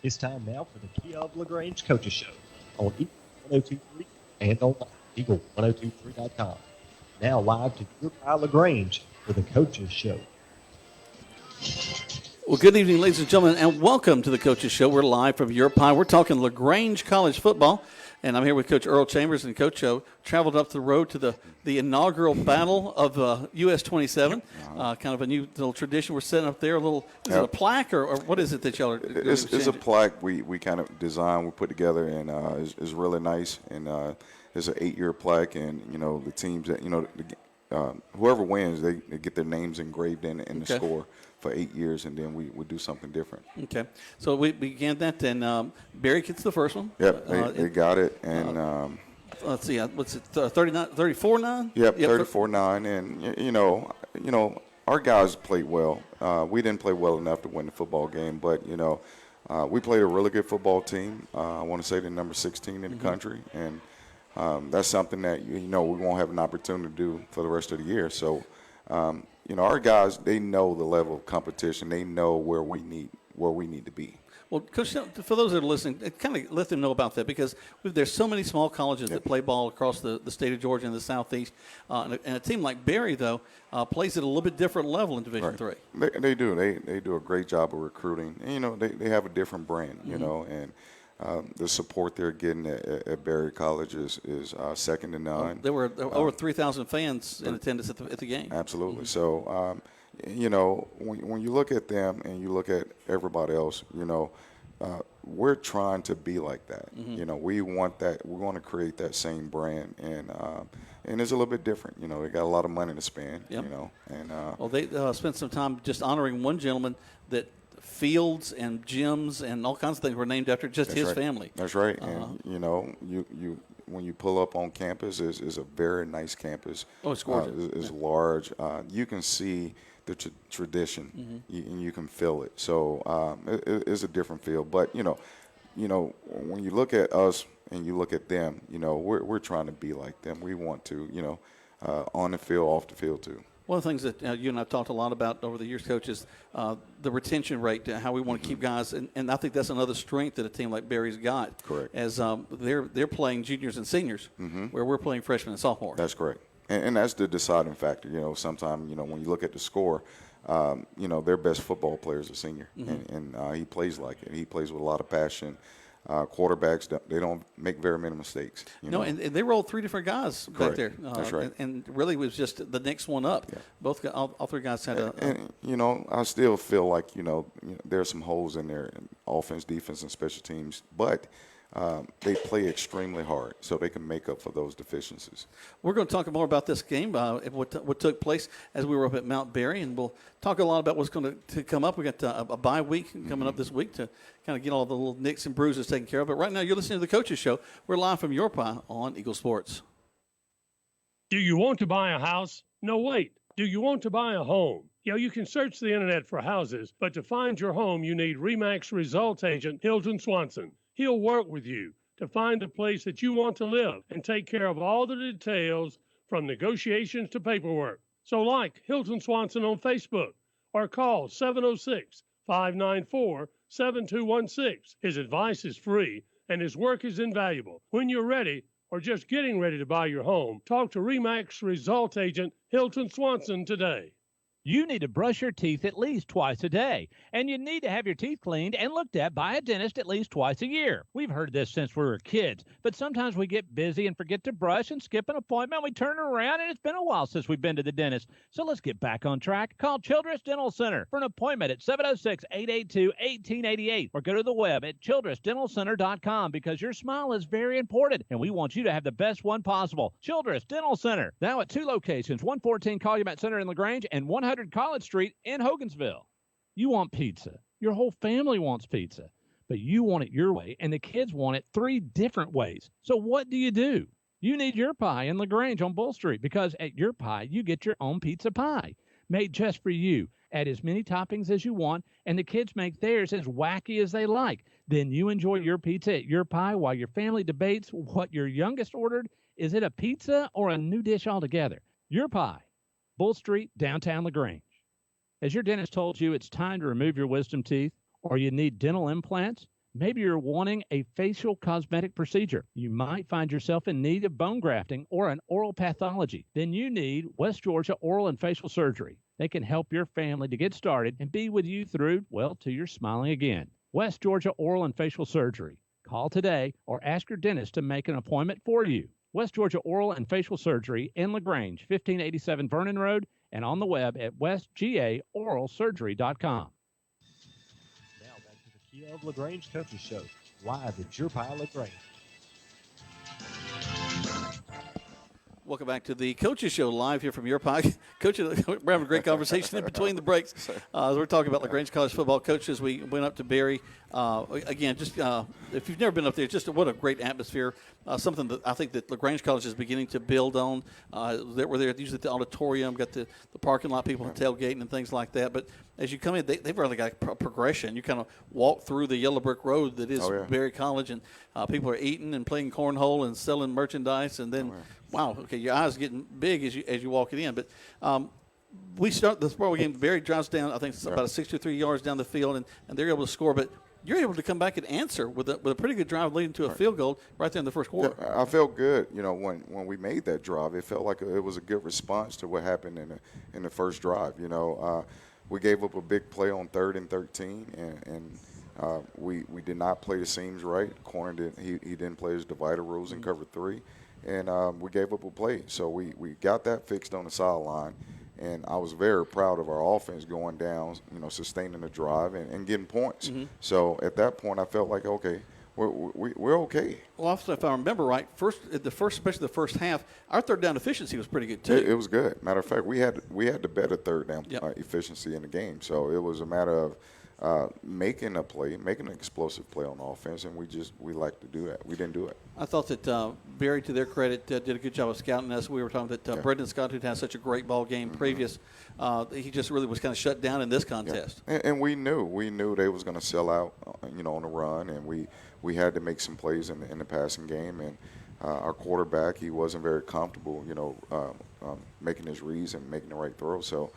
It's time now for the Kia of LaGrange Coaches Show on Eagle 1023 and on Eagle1023.com. Now live to your pile LaGrange for the Coaches Show. Well, good evening, ladies and gentlemen, and welcome to the Coaches Show. We're live from Your Pie. We're talking LaGrange College football, and I'm here with Coach Earl Chambers. And Coach traveled up the road to the inaugural battle of US 27. Kind of a new little tradition we're setting up there. Is it a plaque or what is it that y'all are doing? It's a plaque we kind of designed, we put together, and is really nice. And it's an 8-year plaque, and the teams that whoever wins, they get their names engraved in the score for 8 years, and then we do something different. Okay, so we began that, and Barry gets the first one. Yep, they got it, and let's see, what's it, 34-9? Yep, 34-9, and our guys played well. We didn't play well enough to win the football game, but we played a really good football team. I want to say they're number 16 in the country, and that's something that we won't have an opportunity to do for the rest of the year. So, our guys, they know the level of competition. They know where we need to be. Well, Coach, for those that are listening, kind of let them know about that, because there's so many small colleges that play ball across the state of Georgia and the Southeast. And a team like Barry, though, plays at a little bit different level in Division III. They do. They do a great job of recruiting. And, they have a different brand, and the support they're getting at Barry College is second to none. There were over 3,000 fans in attendance at the game. Absolutely. So, when you look at them and you look at everybody else, we're trying to be like that. We want that. We want to create that same brand, and it's a little bit different. They got a lot of money to spend. And well, they spent some time just honoring one gentleman that fields and gyms and all kinds of things were named after his family. That's right. And you when you pull up on campus, is a very nice campus. Oh, it's gorgeous. It's large. You can see the tradition, and you can feel it. So it's a different feel. But when you look at us and you look at them, we're trying to be like them. We want to, on the field, off the field too. One of the things that you and I have talked a lot about over the years, Coach, is the retention rate, how we want to keep guys. And I think that's another strength that a team like Barry's got. Correct. As they're playing juniors and seniors, where we're playing freshmen and sophomores. That's correct. And that's the deciding factor. Sometimes, when you look at the score, their best football player is a senior. And he plays like it. He plays with a lot of passion. Quarterbacks, they don't make very many mistakes. And they rolled three different guys back there. That's right. And really it was just the next one up. Yeah. All three guys had I still feel like, there's some holes in there in offense, defense, and special teams. But they play extremely hard, so they can make up for those deficiencies. We're going to talk more about this game, what took place as we were up at Mount Berry, and we'll talk a lot about what's going to come up. We got a bye week coming up this week to kind of get all the little nicks and bruises taken care of. But right now, you're listening to the Coaches Show. We're live from Your Pie on Eagle Sports. Do you want to buy a house? No, wait. Do you want to buy a home? You can search the internet for houses, but to find your home, you need RE/MAX Results Agent Hilton Swanson. He'll work with you to find the place that you want to live and take care of all the details from negotiations to paperwork. So like Hilton Swanson on Facebook or call 706-594-7216. His advice is free and his work is invaluable. When you're ready or just getting ready to buy your home, talk to RE/MAX Results Agent Hilton Swanson today. You need to brush your teeth at least twice a day, and you need to have your teeth cleaned and looked at by a dentist at least twice a year. We've heard this since we were kids, but sometimes we get busy and forget to brush and skip an appointment. We turn around, and it's been a while since we've been to the dentist. So let's get back on track. Call Childress Dental Center for an appointment at 706-882-1888 or go to the web at childressdentalcenter.com because your smile is very important, and we want you to have the best one possible. Childress Dental Center, now at 2 locations, 114 Calumet Center in LaGrange and 100 College Street in Hogansville. You want pizza. Your whole family wants pizza, but you want it your way, and the kids want it 3 different ways. So what do? You need Your Pie in LaGrange on Bull Street, because at Your Pie, you get your own pizza pie made just for you. Add as many toppings as you want, and the kids make theirs as wacky as they like. Then you enjoy your pizza at Your Pie while your family debates what your youngest ordered. Is it a pizza or a new dish altogether? Your Pie, Bull Street, downtown LaGrange. Has your dentist told you it's time to remove your wisdom teeth, or you need dental implants? Maybe you're wanting a facial cosmetic procedure. You might find yourself in need of bone grafting or an oral pathology. Then you need West Georgia Oral and Facial Surgery. They can help your family to get started and be with you through, well, till you're smiling again. West Georgia Oral and Facial Surgery. Call today or ask your dentist to make an appointment for you. West Georgia Oral and Facial Surgery in LaGrange, 1587 Vernon Road, and on the web at westgaoralsurgery.com. Now back to the Kia of LaGrange Coaches Show, live at your pile LaGrange. Welcome back to the Coaches Show live here from your podcast. Coach, we're having a great conversation in between the breaks. We're talking about LaGrange College football. Coach, as we went up to Barry, again, just if you've never been up there, just what a great atmosphere. Something that I think that LaGrange College is beginning to build on. We're there usually at the auditorium, got the parking lot, people tailgating and things like that. But as you come in, they've really got a progression. You kind of walk through the yellow brick road that is Barry College, and people are eating and playing cornhole and selling merchandise, and then wow, okay, your eyes getting big as you walk it in. But we start the football game. Barry drives down, I think it's about 63 yards down the field, and they're able to score. But you're able to come back and answer with a pretty good drive leading to a field goal right there in the first quarter. Yeah, I felt good, when we made that drive. It felt like it was a good response to what happened in the first drive. We gave up a big play on 3rd and 13, and we did not play the seams right. Corner he didn't play his divider rules in cover 3. And we gave up a play. So we got that fixed on the sideline. And I was very proud of our offense going down, sustaining the drive and getting points. Mm-hmm. So at that point, I felt like, okay, we're okay. Well, also, if I remember right, especially the first half, our third down efficiency was pretty good too. It was good. Matter of fact, we had the better third down efficiency in the game. So it was a matter of making an explosive play on offense, and we like to do that. We didn't do it. I thought that Barry, to their credit, did a good job of scouting us. We were talking that Brendan Scott, who'd had such a great ball game previous, he just really was kind of shut down in this contest. Yeah. And we knew they was going to sell out, on the run, and we had to make some plays in the passing game. And our quarterback, he wasn't very comfortable, making his reads and making the right throw. So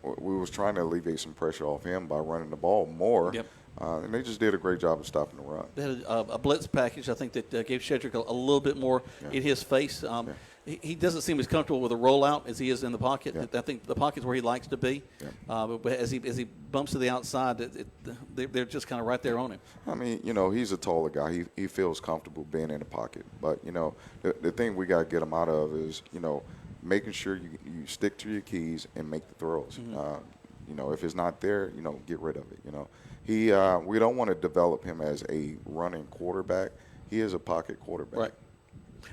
we was trying to alleviate some pressure off him by running the ball more. Yep. And they just did a great job of stopping the run. They had a blitz package, I think, that gave Shedrick a little bit more in his face. He doesn't seem as comfortable with a rollout as he is in the pocket. I think the pocket's where he likes to be. But as he bumps to the outside, they're just kind of right there on him. I mean, he's a taller guy. He feels comfortable being in the pocket. But, the thing we got to get him out of is, making sure you stick to your keys and make the throws. Mm-hmm. If it's not there, get rid of it. We don't want to develop him as a running quarterback. He is a pocket quarterback. Right.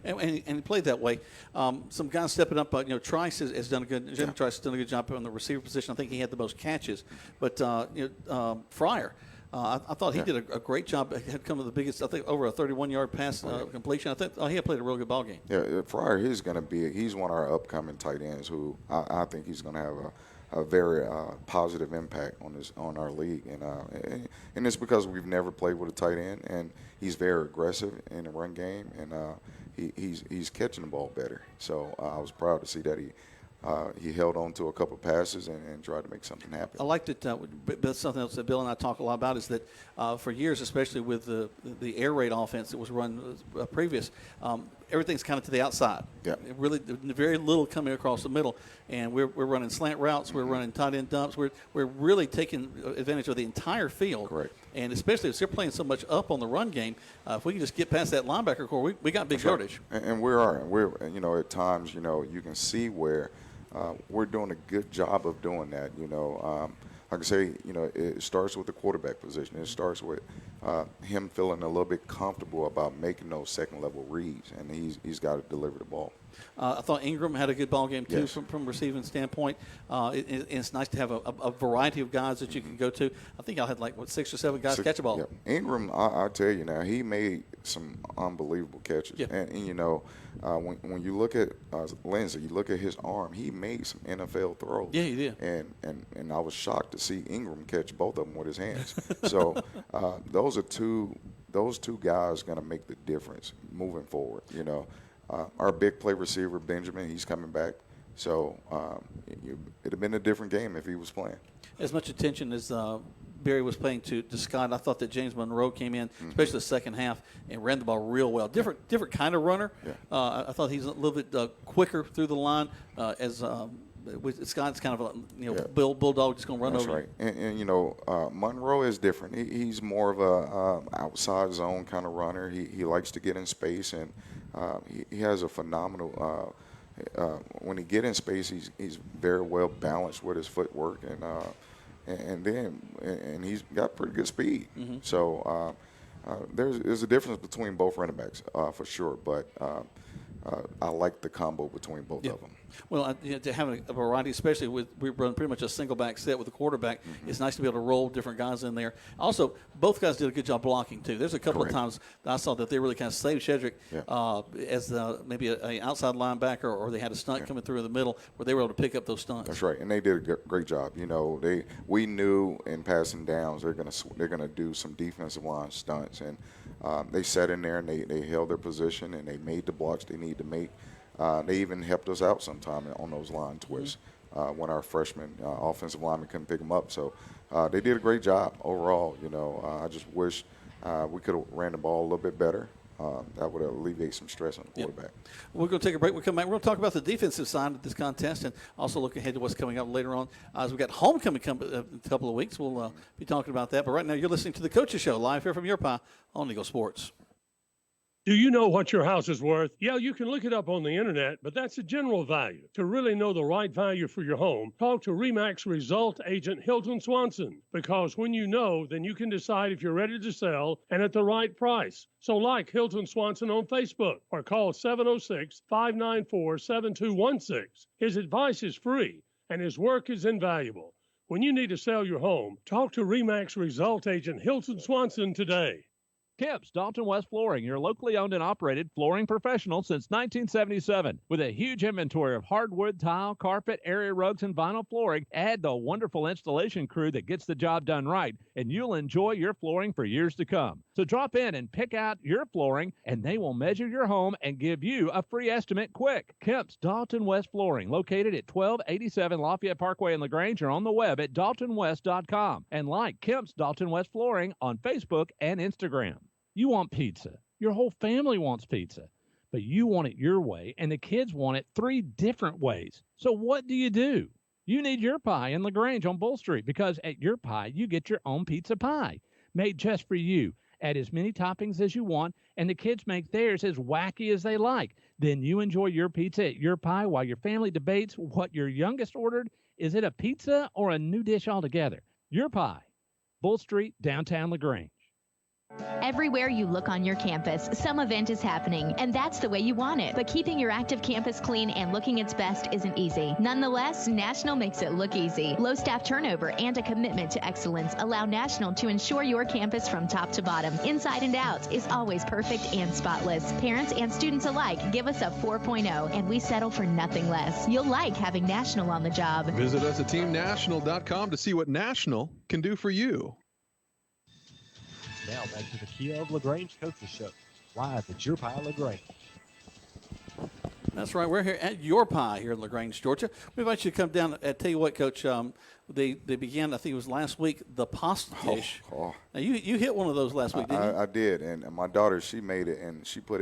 And he played that way. Some guys stepping up. Trice has done a good. Jim Trice has done a good job on the receiver position. I think he had the most catches. But Fryer, I thought he did a great job. Had come to the biggest. I think over a 31-yard pass completion. I think he had played a real good ball game. Yeah, Fryer. He's one of our upcoming tight ends who I think he's going to have a very positive impact on our league, and it's because we've never played with a tight end, and he's very aggressive in the run game, and he's catching the ball better. So I was proud to see that he held on to a couple of passes and tried to make something happen. I liked it. But something else that Bill and I talk a lot about is that for years, especially with the air raid offense that was run previous, everything's kind of to the outside. Yeah. Really, very little coming across the middle, and we're running slant routes. We're running tight end dumps. We're really taking advantage of the entire field. Correct. And especially if they're playing so much up on the run game, if we can just get past that linebacker core, we got big yardage. Right. And we're at times you can see where we're doing a good job of doing that. Like I say, it starts with the quarterback position. It starts with him feeling a little bit comfortable about making those second-level reads, and he's got to deliver the ball. I thought Ingram had a good ball game, too, from receiving standpoint. It's nice to have a variety of guys that you can go to. I think I had 6 or 7 guys catch a ball. Yeah. Ingram, I tell you now, he made some unbelievable catches. Yeah. And when you look at Lindsey, you look at his arm, he made some NFL throws. Yeah, he did. And I was shocked to see Ingram catch both of them with his hands. So those two guys going to make the difference moving forward. Our big play receiver, Benjamin, he's coming back. So it'd have been a different game if he was playing. As much attention as Barry was playing to Scott, I thought that James Monroe came in, especially the second half, and ran the ball real well. Different kind of runner. Yeah. I thought he's a little bit quicker through the line. Scott's kind of a bulldog, just going to run That's over. right. And Monroe is different. He's more of a outside zone kind of runner. He likes to get in space, and he has a phenomenal. When he get in space, he's very well balanced with his footwork, and he's got pretty good speed. Mm-hmm. So there's a difference between both running backs for sure, but I like the combo between both of them. Well, to have a variety, especially we run pretty much a single back set with the quarterback, it's nice to be able to roll different guys in there. Also, both guys did a good job blocking, too. There's a couple of times that I saw that they really kind of saved Shedrick as maybe an outside linebacker, or they had a stunt coming through in the middle where they were able to pick up those stunts. That's right, and they did a great job. We knew in passing downs they're gonna do some defensive line stunts, and they sat in there and they held their position and they made the blocks they need to make. They even helped us out sometime on those line twists when our freshman offensive lineman couldn't pick them up. So they did a great job overall. I just wish we could have ran the ball a little bit better. That would alleviate some stress on the quarterback. We're going to take a break. We'll come back. We're going to talk about the defensive side of this contest and also look ahead to what's coming up later on. As we've got homecoming in a couple of weeks, we'll be talking about that. But right now, you're listening to The Coaches Show, live here from Your Pie on Eagle Sports. Do you know what your house is worth? Yeah, you can look it up on the internet, but that's a general value. To really know the right value for your home, talk to RE/MAX Result Agent Hilton Swanson, because when you know, then you can decide if you're ready to sell and at the right price. So like Hilton Swanson on Facebook or call 706-594-7216. His advice is free and his work is invaluable. When you need to sell your home, talk to RE/MAX Result Agent Hilton Swanson today. Kemp's Dalton West Flooring, your locally owned and operated flooring professional since 1977. With a huge inventory of hardwood, tile, carpet, area rugs, and vinyl flooring, add the wonderful installation crew that gets the job done right, and you'll enjoy your flooring for years to come. So drop in and pick out your flooring, and they will measure your home and give you a free estimate quick. Kemp's Dalton West Flooring, located at 1287 Lafayette Parkway in LaGrange, or on the web at daltonwest.com. And like Kemp's Dalton West Flooring on Facebook and Instagram. You want pizza. Your whole family wants pizza. But you want it your way, and the kids want it 3 different ways. So what do? You need Your Pie in LaGrange on Bull Street, because at Your Pie, you get your own pizza pie, made just for you. Add as many toppings as you want, and the kids make theirs as wacky as they like. Then you enjoy your pizza at Your Pie while your family debates what your youngest ordered. Is it a pizza or a new dish altogether? Your Pie, Bull Street, downtown LaGrange. Everywhere you look on your campus, some event is happening, and that's the way you want it. But keeping your active campus clean and looking its best isn't easy. Nonetheless, National makes it look easy. Low staff turnover and a commitment to excellence allow National to ensure your campus from top to bottom, inside and out, is always perfect and spotless. Parents and students alike give us a 4.0, and we settle for nothing less. You'll like having National on the job. Visit us at teamnational.com to see what National can do for you. Now back to the Kia of LaGrange Coaches Show, live at Your Pie LaGrange. That's right. We're here at Your Pie here in LaGrange, Georgia. We invite you to come down. I tell you what, Coach, they began, I think it was last week, the pasta dish. Now, you hit one of those last week, didn't you? I did, and my daughter, she made it, and she put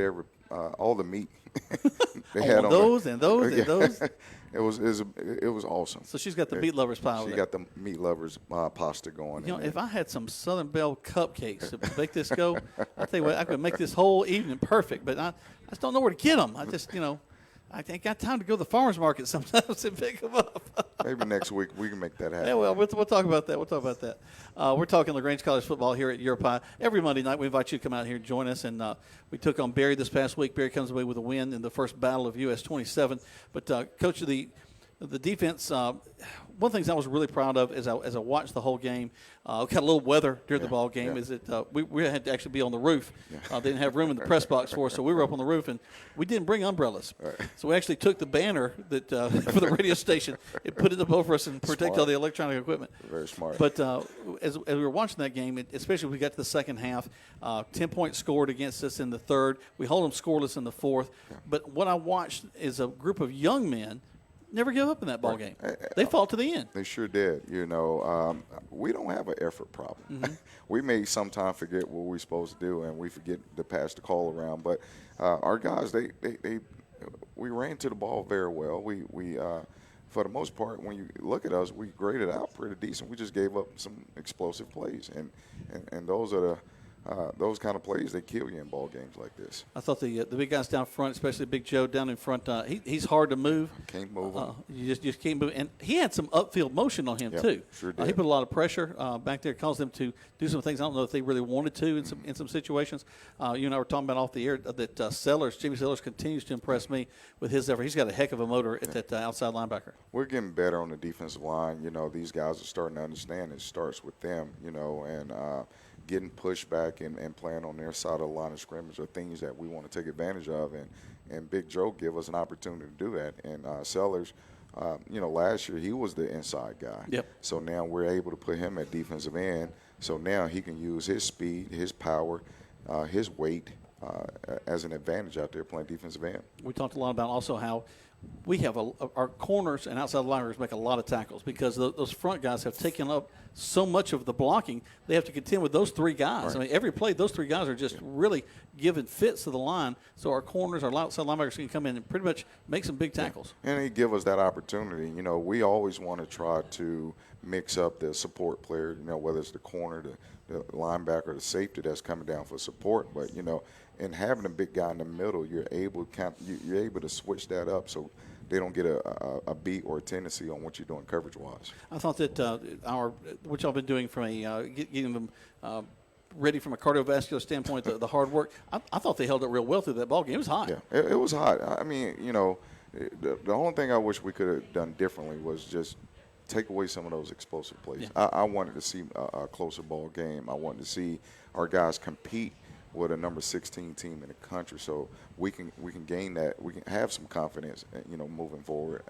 all the meat they had on those there. and those and those. It was awesome. So she's got the meat lovers pie. She got the meat lovers pasta going. You know, if I had some Southern Belle cupcakes to make this go, I tell you what, I could make this whole evening perfect. But I just don't know where to get them. I just, I ain't got time to go to the farmer's market sometimes and pick them up. Maybe next week we can make that happen. Yeah, well, we'll talk about that. We're talking LaGrange College football here at Your Pie. Every Monday night we invite you to come out here and join us. And we took on Barry this past week. Barry comes away with a win in the first battle of US 27. But, Coach, of the defense, one of the things I was really proud of as I watched the whole game, we had a little weather during the ball game, is that we had to actually be on the roof. They didn't have room in the press box for us, so we were up on the roof, and we didn't bring umbrellas. Right. So we actually took the banner that for the radio station and put it up over us and protect all the electronic equipment. Very smart. But as we were watching that game, especially when we got to the second half, 10 points scored against us in the third. We hold them scoreless in the fourth. Yeah. But what I watched is a group of young men never give up in that ball game. They fought to the end. They sure did. We don't have an effort problem. Mm-hmm. We may sometimes forget what we're supposed to do, and we forget to pass the call around. But our guys, we ran to the ball very well. We for the most part, when you look at us, we graded out pretty decent. We just gave up some explosive plays, and those are those kind of plays, they kill you in ball games like this. I thought the big guys down front, especially Big Joe down in front, he's hard to move. Can't move him. You just can't move. And he had some upfield motion on him, too. Sure did. He put a lot of pressure back there, caused them to do some things I don't know if they really wanted to in some situations. You and I were talking about off the air that Jimmy Sellers continues to impress me with his effort. He's got a heck of a motor at that outside linebacker. We're getting better on the defensive line. These guys are starting to understand it starts with them, and getting pushed back and playing on their side of the line of scrimmage are things that we want to take advantage of. And Big Joe give us an opportunity to do that. And Sellers, last year he was the inside guy. Yep. So now we're able to put him at defensive end. So now he can use his speed, his power, his weight as an advantage out there playing defensive end. We talked a lot about also how we have our corners and outside linebackers make a lot of tackles because those front guys have taken up so much of the blocking. They have to contend with those three guys. Right. I mean, every play, those three guys are just really giving fits to the line. So our corners, our outside linebackers can come in and pretty much make some big tackles. And they give us that opportunity. We always want to try to mix up the support player, whether it's the corner, the linebacker, the safety that's coming down for support. But, and having a big guy in the middle, you're able to switch that up so they don't get a beat or a tendency on what you're doing coverage-wise. I thought that what y'all been doing from getting them ready from a cardiovascular standpoint, the hard work, I thought they held up real well through that ball game. It was hot. Yeah, it was hot. I mean, the only thing I wish we could have done differently was just take away some of those explosive plays. Yeah. I wanted to see a closer ball game. I wanted to see our guys compete with a number 16 team in the country, so we can gain that. We can have some confidence, moving forward.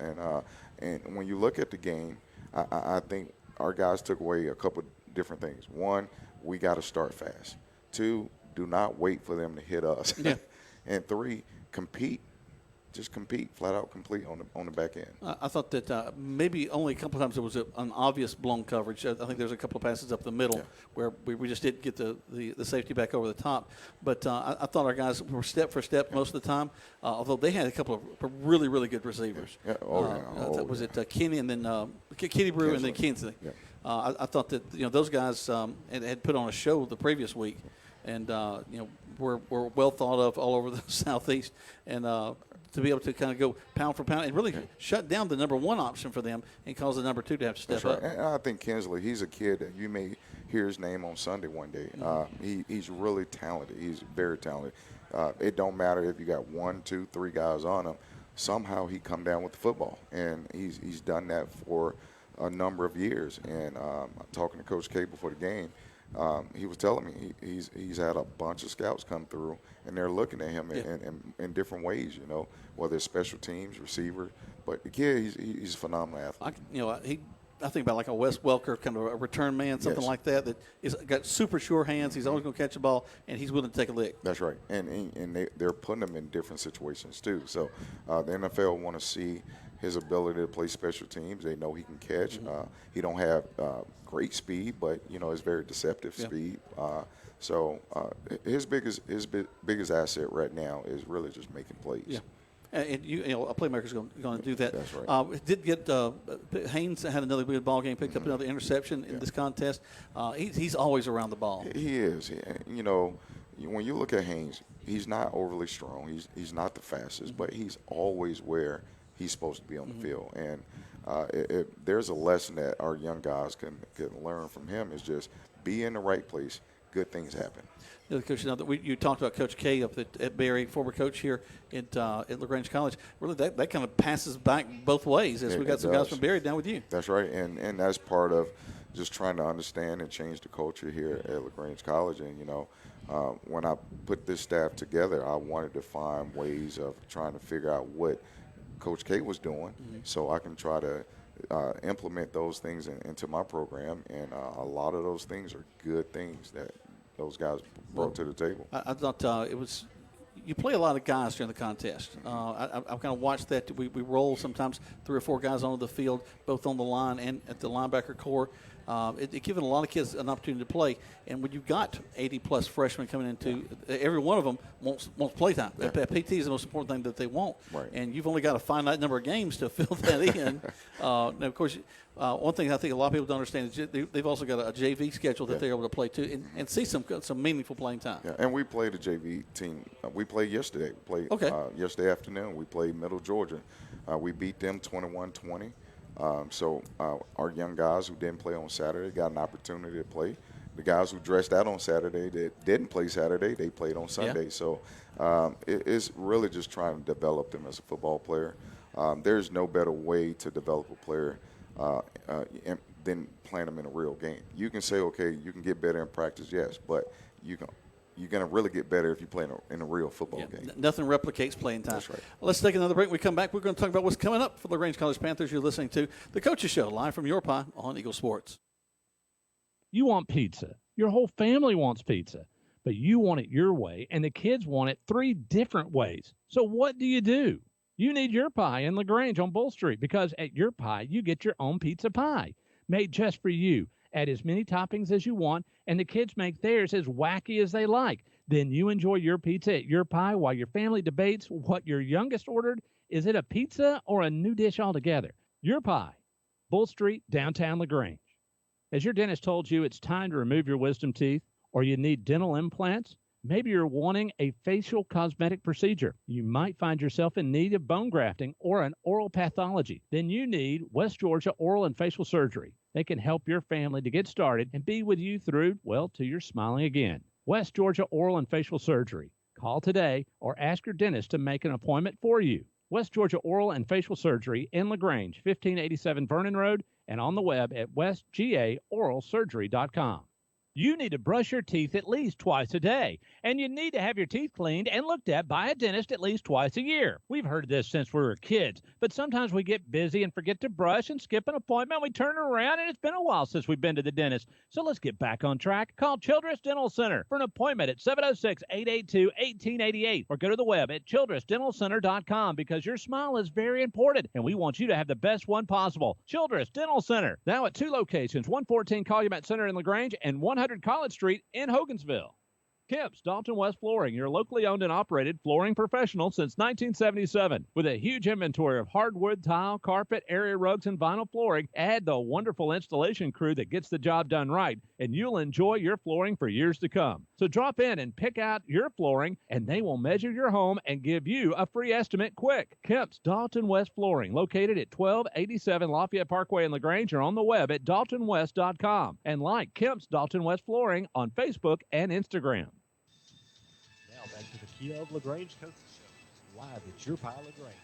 And when you look at the game, I think our guys took away a couple different things. One, we got to start fast. Two, do not wait for them to hit us. Yeah. And three, compete. Just compete, flat out complete on the back end. I thought that maybe only a couple of times there was an obvious blown coverage. I think there's a couple of passes up the middle where we just didn't get the safety back over the top. But I thought our guys were step for step most of the time, although they had a couple of really, really good receivers. Yeah. Was it Kenny and then Kenny Brew and then Kinsley? Yeah. I thought that those guys had put on a show the previous week, and were well thought of all over the Southeast, and to be able to kind of go pound for pound and really shut down the number one option for them and cause the number two to have to step up. And I think Kinsley, he's a kid that you may hear his name on Sunday one day. He's really talented. He's very talented. It don't matter if you got 1, 2, 3 guys on him. Somehow he come down with the football, and he's done that for a number of years. And talking to Coach K before the game, he was telling me he's had a bunch of scouts come through, and they're looking at him in different ways, whether it's special teams, receiver. But the kid, he's a phenomenal athlete. I think about like a Wes Welker, kind of a return man, something like that is got super sure hands. He's always going to catch the ball, and he's willing to take a lick. That's right. And they're putting him in different situations too. So the NFL want to see his ability to play special teams. They know he can catch. He don't have great speed, but it's very deceptive speed. So his biggest asset right now is really just making plays. Yeah. And a playmaker's going to do that. That's right. Did get Haynes had another good ball game, picked up another interception in this contest. He's always around the ball. He is. When you look at Haynes, he's not overly strong. He's not the fastest, but he's always where he's supposed to be on the field. And if there's a lesson that our young guys can learn from him is just be in the right place. Good things happen. Coach, you talked about Coach K up at Berry, former coach here at LaGrange College. Really, that kind of passes back both ways as we got some guys from Berry down with you. That's right, and that's part of just trying to understand and change the culture here at LaGrange College. And when I put this staff together, I wanted to find ways of trying to figure out what Coach K was doing, so I can try to implement those things into my program. And a lot of those things are good things that those guys brought to the table. I thought it was you play a lot of guys during the contest. I've kind of watched that. We roll sometimes 3 or 4 guys onto the field, both on the line and at the linebacker core. It given a lot of kids an opportunity to play. And when you've got 80-plus freshmen coming into, every one of them wants play time. Yeah. PT is the most important thing that they want. Right. And you've only got a finite number of games to fill that in. Now, of course, one thing I think a lot of people don't understand is they've also got a JV schedule that they're able to play too and see some meaningful playing time. Yeah, and we played a JV team. We played yesterday. We played yesterday afternoon. We played Middle Georgia. We beat them 21-20. So our young guys who didn't play on Saturday got an opportunity to play. The guys who dressed out on Saturday that didn't play Saturday, they played on Sunday. Yeah. So it's really just trying to develop them as a football player. There's no better way to develop a player than playing them in a real game. You can say, okay, you can get better in practice, yes, but you're going to really get better if you play in a real football game. Nothing replicates playing time. That's right. Let's take another break. When we come back, we're going to talk about what's coming up for the LaGrange College Panthers. You're listening to The Coaches Show, live from Your Pie on Eagle Sports. You want pizza. Your whole family wants pizza, but you want it your way, and the kids want it 3 different ways. So what do? You need Your Pie in LaGrange on Bull Street, because at Your Pie, you get your own pizza pie made just for you. Add as many toppings as you want, and the kids make theirs as wacky as they like. Then you enjoy your pizza at Your Pie while your family debates what your youngest ordered. Is it a pizza or a new dish altogether? Your Pie, Bull Street, downtown LaGrange. Has your dentist told you it's time to remove your wisdom teeth, or you need dental implants? Maybe you're wanting a facial cosmetic procedure. You might find yourself in need of bone grafting or an oral pathology. Then you need West Georgia Oral and Facial Surgery. They can help your family to get started and be with you through, well, till you're smiling again. West Georgia Oral and Facial Surgery. Call today or ask your dentist to make an appointment for you. West Georgia Oral and Facial Surgery in LaGrange, 1587 Vernon Road, and on the web at westgaoralsurgery.com. You need to brush your teeth at least twice a day, and you need to have your teeth cleaned and looked at by a dentist at least twice a year. We've heard of this since we were kids, but sometimes we get busy and forget to brush and skip an appointment. We turn around, and it's been a while since we've been to the dentist. So let's get back on track. Call Childress Dental Center for an appointment at 706-882-1888 or go to the web at childressdentalcenter.com, because your smile is very important, and we want you to have the best one possible. Childress Dental Center, now at 2 locations, 114 Calumet Center in LaGrange and 100 College Street in Hogansville. Kemp's Dalton West Flooring, your locally owned and operated flooring professional since 1977. With a huge inventory of hardwood, tile, carpet, area rugs, and vinyl flooring, add the wonderful installation crew that gets the job done right, and you'll enjoy your flooring for years to come. So drop in and pick out your flooring, and they will measure your home and give you a free estimate quick. Kemp's Dalton West Flooring, located at 1287 Lafayette Parkway in LaGrange, or on the web at daltonwest.com. And like Kemp's Dalton West Flooring on Facebook and Instagram. Now back to the Kia of LaGrange Coaches Show, live at Your Pie LaGrange.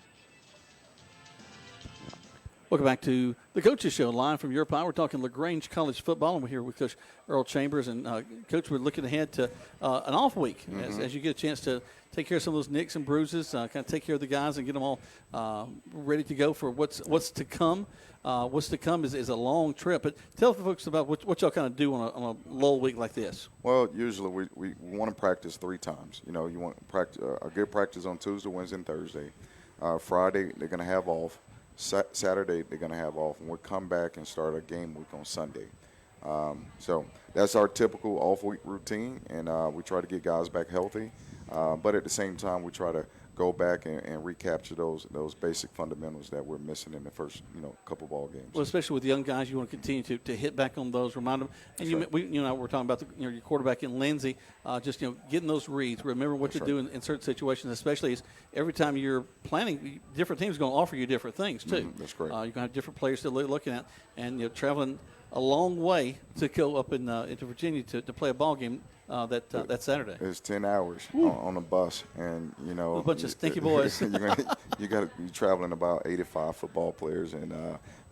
Welcome back to the Coaches Show, live from Your Pie. We're talking LaGrange College football, and we're here with Coach Earl Chambers. And, Coach, we're looking ahead to an off week as you get a chance to take care of some of those nicks and bruises, kind of take care of the guys and get them all ready to go for what's to come. What's to come is a long trip. But tell the folks about what y'all kind of do on a lull week like this. Well, usually we want to practice 3 times. You know, you want practice, a good practice on Tuesday, Wednesday, and Thursday. Friday, they're going to have off. Saturday, they're going to have off. And we'll come back and start our game week on Sunday. So that's our typical off-week routine, and we try to get guys back healthy. But at the same time, we try to go back and recapture those basic fundamentals that we're missing in the first couple ball games. Well, especially with young guys, you want to continue to hit back on those, remind them. And we're talking about your quarterback in Lindsay, just getting those reads. Remember what to do in certain situations, especially as every time you're planning, different teams are going to offer you different things too. That's great. You're going to have different players to looking at, and traveling a long way to go up into Virginia to play a ball game that Saturday. It's 10 hours on a bus, and a bunch of stinky boys. You're traveling about 85 football players and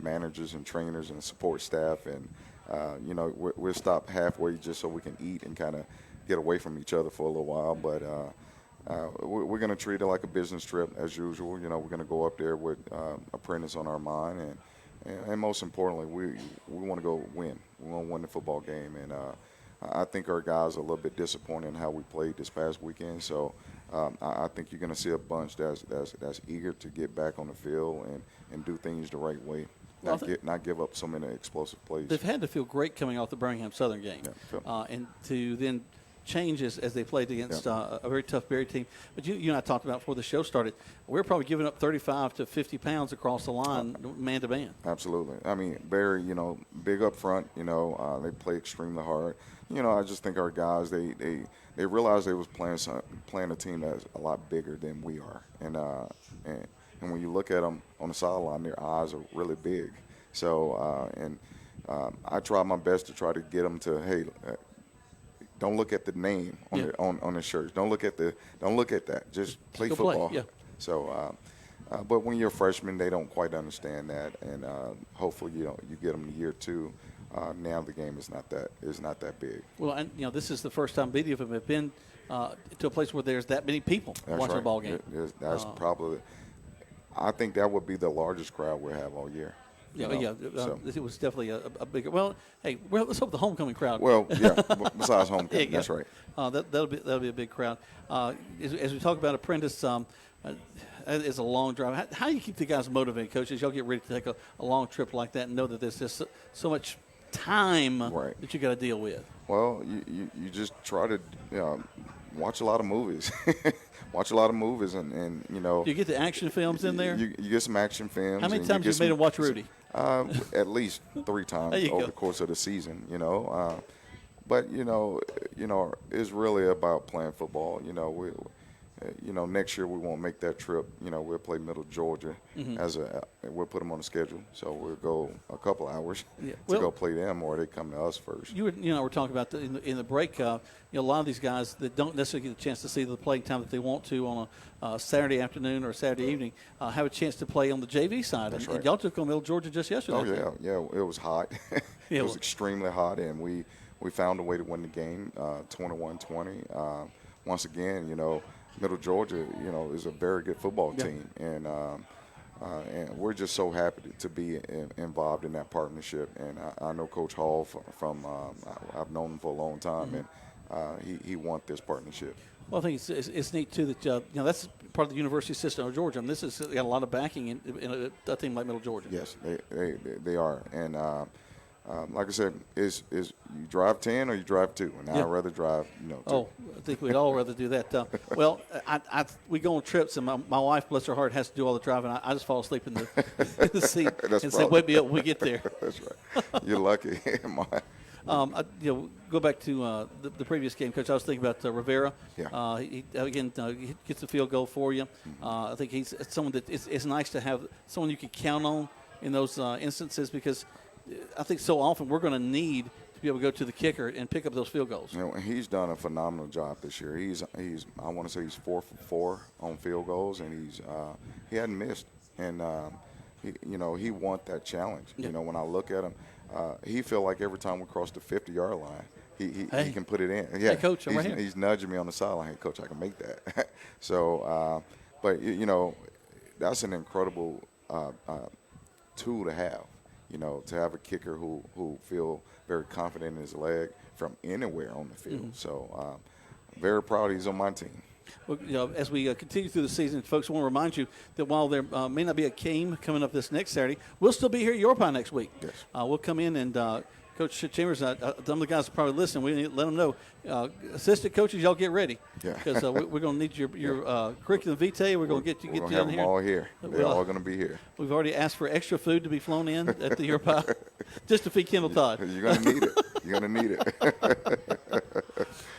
managers and trainers and support staff, and we'll stop halfway just so we can eat and kind of get away from each other for a little while. But we're going to treat it like a business trip as usual. We're going to go up there with apprentice on our mind, and most importantly, we want to go win. We want to win the football game, and I think our guys are a little bit disappointed in how we played this past weekend. So I think you're going to see a bunch that's eager to get back on the field and do things the right way. Not give up so many explosive plays. They've had to feel great coming off the Birmingham Southern game, and to then change as they played against a very tough Berry team. But you and I talked about before the show started, we're probably giving up 35 to 50 pounds across the line, man to man. Absolutely. I mean, Berry, big up front. They play extremely hard. I just think our guys they realized they was playing a team that's a lot bigger than we are, and when you look at them on the sideline, their eyes are really big. So, I try my best to try to get them to, hey, don't look at the name on the shirts. Don't look at that. Just play football. Yeah. So, but when you're a freshman, they don't quite understand that, and hopefully, you get them to year 2. Now the game is not that big. Well, and this is the first time either of them have been to a place where there's that many people watching a ball game. That's probably. I think that would be the largest crowd we'll have all year. It was definitely a bigger. Well, hey, let's hope the homecoming crowd. Well, yeah. Besides homecoming, that's right. That'll be a big crowd. As we talk about Apprentice, it's a long drive. How do you keep the guys motivated, coaches? Y'all get ready to take a long trip like that and know that there's just so much time that you got to deal with. Well, you just try to watch a lot of movies. Watch a lot of movies, and Do you get the action films in there? You get some action films. How many times have you made them watch Rudy? At least 3 times over the course of the season. But it's really about playing football. Next year we won't make that trip. We'll play Middle Georgia we'll put them on the schedule. So we'll go a couple hours to go play them, or they come to us first. We're talking about in the break. A lot of these guys that don't necessarily get a chance to see the playing time that they want to on a Saturday afternoon or Saturday evening have a chance to play on the JV side. That's and right. Y'all took on Middle Georgia just yesterday. Oh yeah. It was hot. It was extremely hot, and we found a way to win the game, 21-20. Once again, Middle Georgia, is a very good football team, and we're just so happy to be involved in that partnership. And I know Coach Hall from I've known him for a long time, and he wants this partnership. Well, I think it's neat too that that's part of the university system of Georgia. This has got a lot of backing in a team like Middle Georgia. Yes, they are, and. Like I said, is you drive 10 or you drive 2, and I'd rather drive 2. Oh, I think we'd all rather do that. Well, we go on trips, and my wife, bless her heart, has to do all the driving. I just fall asleep in the seat and say, "Wake me up when we get there." That's right. You're lucky. Go back to the previous game, Coach. I was thinking about Rivera. Yeah. He gets the field goal for you. I think he's someone that it's nice to have someone you can count on in those instances, because I think so often we're going to need to be able to go to the kicker and pick up those field goals. He's done a phenomenal job this year. He's I want to say he's 4 for 4 on field goals, and he hadn't missed. And he wants that challenge. Yeah. When I look at him, he feel like every time we cross the 50-yard line, he can put it in. Yeah, hey, Coach, I'm right here. He's nudging me on the sideline. Hey, Coach, I can make that. So, but that's an incredible tool to have. To have a kicker who feel very confident in his leg from anywhere on the field. So, very proud he's on my team. Well, as we continue through the season, folks, I want to remind you that while there may not be a game coming up this next Saturday, we'll still be here at Your Pie next week. Yes. We'll come in and Coach Chambers, some of the guys are probably listening. We need to let them know. Assistant coaches, y'all get ready. Yeah. Because we're going to need your curriculum vitae. We're going to get you in here. Them all here. They're all going to be here. We've already asked for extra food to be flown in at the Your Pie just to feed Kendall Todd. You're going to need it. You're going to need it.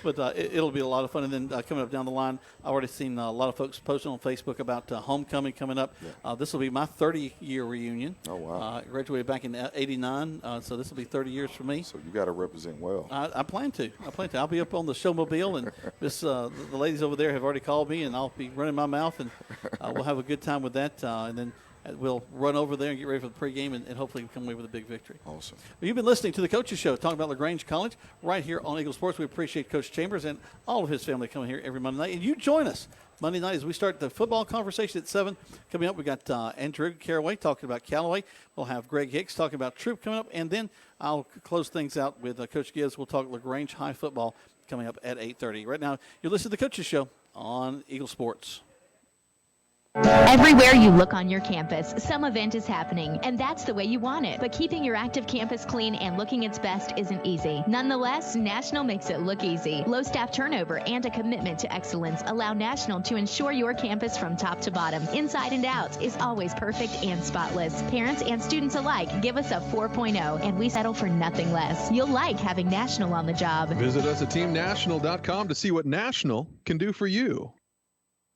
But it'll be a lot of fun. And then coming up down the line, I've already seen a lot of folks posting on Facebook about homecoming coming up. Yeah. This will be my 30-year reunion. Oh, wow. I graduated back in '89, so this will be 30 years for me. So you got to represent well. I plan to. I'll be up on the showmobile, and the ladies over there have already called me, and I'll be running my mouth, and we'll have a good time with that. And then we'll run over there and get ready for the pregame, and hopefully come away with a big victory. Awesome. Well, you've been listening to the Coaches Show, talking about LaGrange College right here on Eagle Sports. We appreciate Coach Chambers and all of his family coming here every Monday night. And you join us Monday night as we start the football conversation at 7. Coming up, we got Andrew Caraway talking about Callaway. We'll have Greg Hicks talking about Troop coming up. And then I'll close things out with Coach Gibbs. We'll talk LaGrange High football coming up at 8:30. Right now, you're listening to the Coaches Show on Eagle Sports. Everywhere you look on your campus, some event is happening, and that's the way you want it. But keeping your active campus clean and looking its best isn't easy. Nonetheless, National makes it look easy. Low staff turnover and a commitment to excellence allow National to ensure your campus from top to bottom, inside and out, is always perfect and spotless. Parents and students alike give us a 4.0, and we settle for nothing less. You'll like having National on the job. Visit us at teamnational.com to see what National can do for you.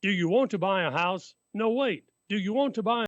Do you want to buy a house? No, wait. Do you want to buy